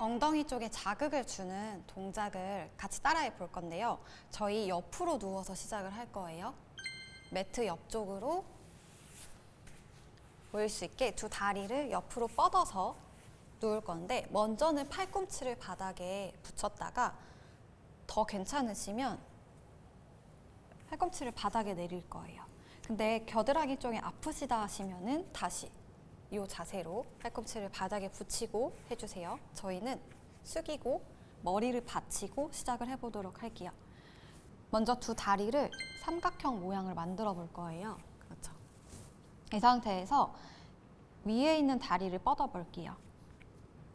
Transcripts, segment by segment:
엉덩이 쪽에 자극을 주는 동작을 같이 따라해 볼 건데요. 저희 옆으로 누워서 시작을 할 거예요. 매트 옆쪽으로 모일 수 있게 두 다리를 옆으로 뻗어서 누울 건데, 먼저는 팔꿈치를 바닥에 붙였다가 더 괜찮으시면 팔꿈치를 바닥에 내릴 거예요. 근데 겨드랑이 쪽이 아프시다 하시면은 다시 이 자세로 팔꿈치를 바닥에 붙이고 해주세요. 저희는 숙이고 머리를 받치고 시작을 해보도록 할게요. 먼저 두 다리를 삼각형 모양을 만들어 볼 거예요. 그렇죠. 이 상태에서 위에 있는 다리를 뻗어 볼게요.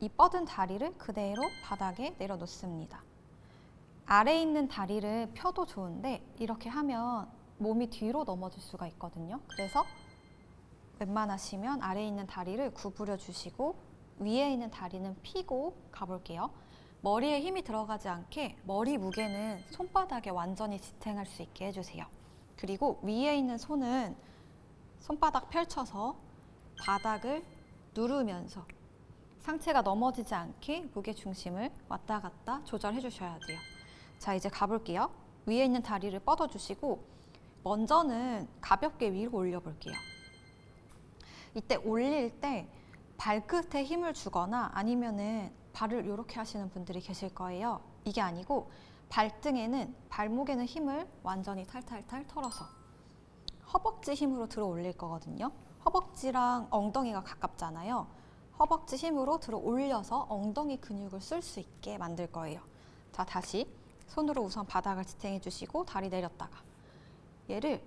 이 뻗은 다리를 그대로 바닥에 내려놓습니다. 아래에 있는 다리를 펴도 좋은데 이렇게 하면 몸이 뒤로 넘어질 수가 있거든요. 그래서 웬만하시면 아래에 있는 다리를 구부려 주시고 위에 있는 다리는 펴고 가볼게요. 머리에 힘이 들어가지 않게 머리 무게는 손바닥에 완전히 지탱할 수 있게 해주세요. 그리고 위에 있는 손은 손바닥 펼쳐서 바닥을 누르면서 상체가 넘어지지 않게 무게 중심을 왔다 갔다 조절해 주셔야 돼요. 자, 이제 가볼게요. 위에 있는 다리를 뻗어 주시고 먼저는 가볍게 위로 올려 볼게요. 이때 올릴 때 발끝에 힘을 주거나 아니면은 발을 이렇게 하시는 분들이 계실 거예요. 이게 아니고 발등에는, 발목에는 힘을 완전히 탈탈탈 털어서 허벅지 힘으로 들어 올릴 거거든요. 허벅지랑 엉덩이가 가깝잖아요. 허벅지 힘으로 들어 올려서 엉덩이 근육을 쓸 수 있게 만들 거예요. 자, 다시 손으로 우선 바닥을 지탱해 주시고 다리 내렸다가 얘를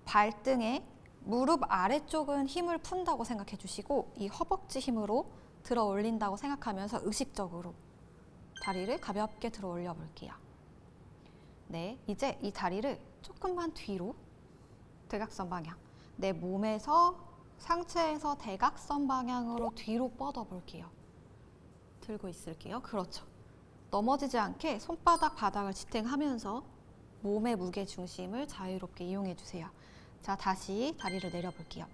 발등에 무릎 아래쪽은 힘을 푼다고 생각해 주시고 이 허벅지 힘으로 들어 올린다고 생각하면서 의식적으로 다리를 가볍게 들어 올려 볼게요. 네, 이제 이 다리를 조금만 뒤로, 대각선 방향, 내 몸에서 상체에서 대각선 방향으로 뒤로 뻗어 볼게요. 들고 있을게요. 그렇죠. 넘어지지 않게 손바닥 바닥을 지탱하면서 몸의 무게 중심을 자유롭게 이용해 주세요. 자, 다시 다리를 내려볼게요.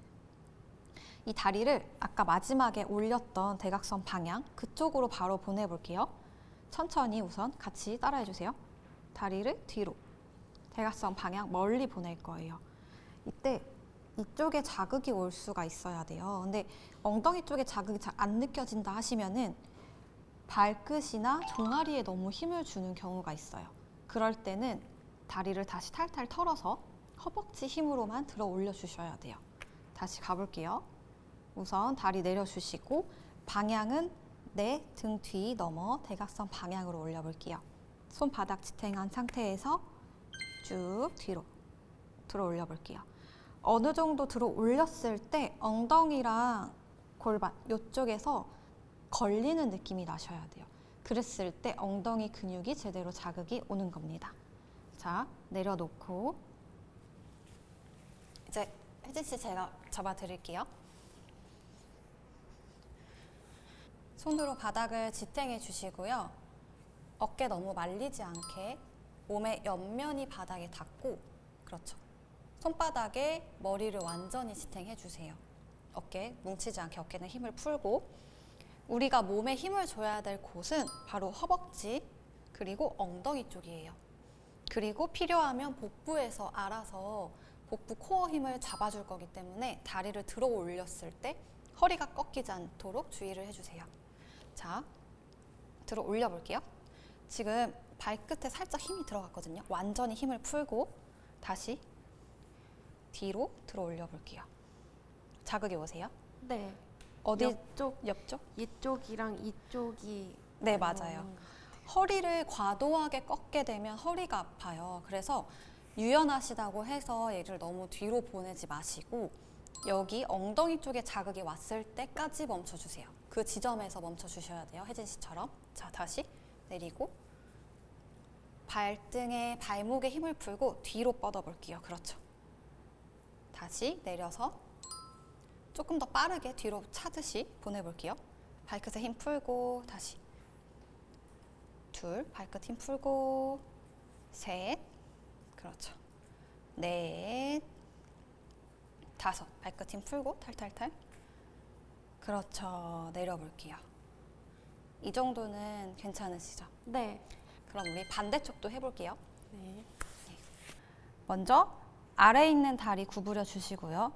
이 다리를 아까 마지막에 올렸던 대각선 방향 그쪽으로 바로 보내볼게요. 천천히 우선 같이 따라해 주세요. 다리를 뒤로, 대각선 방향 멀리 보낼 거예요. 이때 이쪽에 자극이 올 수가 있어야 돼요. 근데 엉덩이 쪽에 자극이 잘 안 느껴진다 하시면은 발끝이나 종아리에 너무 힘을 주는 경우가 있어요. 그럴 때는 다리를 다시 탈탈 털어서 허벅지 힘으로만 들어 올려 주셔야 돼요. 다시 가볼게요. 우선 다리 내려주시고 방향은 내 등 뒤 넘어 대각선 방향으로 올려볼게요. 손바닥 지탱한 상태에서 쭉 뒤로 들어 올려볼게요. 어느 정도 들어 올렸을 때 엉덩이랑 골반 이쪽에서 걸리는 느낌이 나셔야 돼요. 그랬을 때 엉덩이 근육이 제대로 자극이 오는 겁니다. 자, 내려놓고 이제 혜진 씨 제가 잡아 드릴게요. 손으로 바닥을 지탱해 주시고요. 어깨 너무 말리지 않게 몸의 옆면이 바닥에 닿고, 그렇죠. 손바닥에 머리를 완전히 지탱해 주세요. 어깨 뭉치지 않게 어깨는 힘을 풀고, 우리가 몸에 힘을 줘야 될 곳은 바로 허벅지 그리고 엉덩이 쪽이에요. 그리고 필요하면 복부에서 알아서 복부 코어 힘을 잡아줄 거기 때문에 다리를 들어 올렸을 때 허리가 꺾이지 않도록 주의를 해주세요. 자, 들어 올려 볼게요. 지금 발끝에 살짝 힘이 들어갔거든요. 완전히 힘을 풀고 다시 뒤로 들어 올려 볼게요. 자극이 오세요? 네. 어디? 옆쪽? 이쪽이랑 이쪽이. 네, 맞아요. 허리를 과도하게 꺾게 되면 허리가 아파요. 그래서 유연하시다고 해서 얘를 너무 뒤로 보내지 마시고 여기 엉덩이 쪽에 자극이 왔을 때까지 멈춰주세요. 그 지점에서 멈춰주셔야 돼요. 혜진 씨처럼. 자, 다시 내리고 발등에 발목에 힘을 풀고 뒤로 뻗어볼게요. 그렇죠. 다시 내려서 조금 더 빠르게 뒤로 차듯이 보내볼게요. 발끝에 힘 풀고 다시 둘, 발끝 힘 풀고 셋, 그렇죠. 넷, 다섯, 발끝 힘 풀고 탈탈탈. 그렇죠. 내려볼게요. 이 정도는 괜찮으시죠? 네. 그럼 우리 반대쪽도 해볼게요. 네. 먼저 아래에 있는 다리 구부려 주시고요.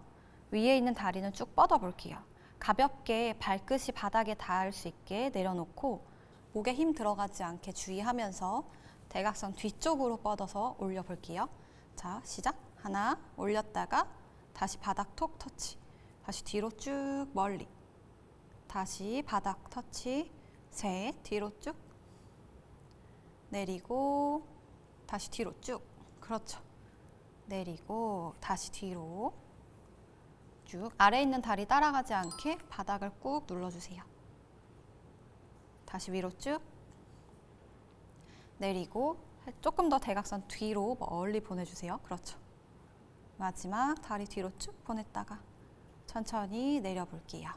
위에 있는 다리는 쭉 뻗어 볼게요. 가볍게 발끝이 바닥에 닿을 수 있게 내려놓고 목에 힘 들어가지 않게 주의하면서 대각선 뒤쪽으로 뻗어서 올려 볼게요. 자, 시작. 하나, 올렸다가 다시 바닥 톡 터치. 다시 뒤로 쭉 멀리. 다시 바닥 터치. 셋, 뒤로 쭉. 내리고 다시 뒤로 쭉. 그렇죠. 내리고 다시 뒤로 쭉. 아래에 있는 다리 따라가지 않게 바닥을 꾹 눌러주세요. 다시 위로 쭉. 내리고 조금 더 대각선 뒤로 멀리 보내주세요. 그렇죠. 마지막 다리 뒤로 쭉 보냈다가 천천히 내려볼게요.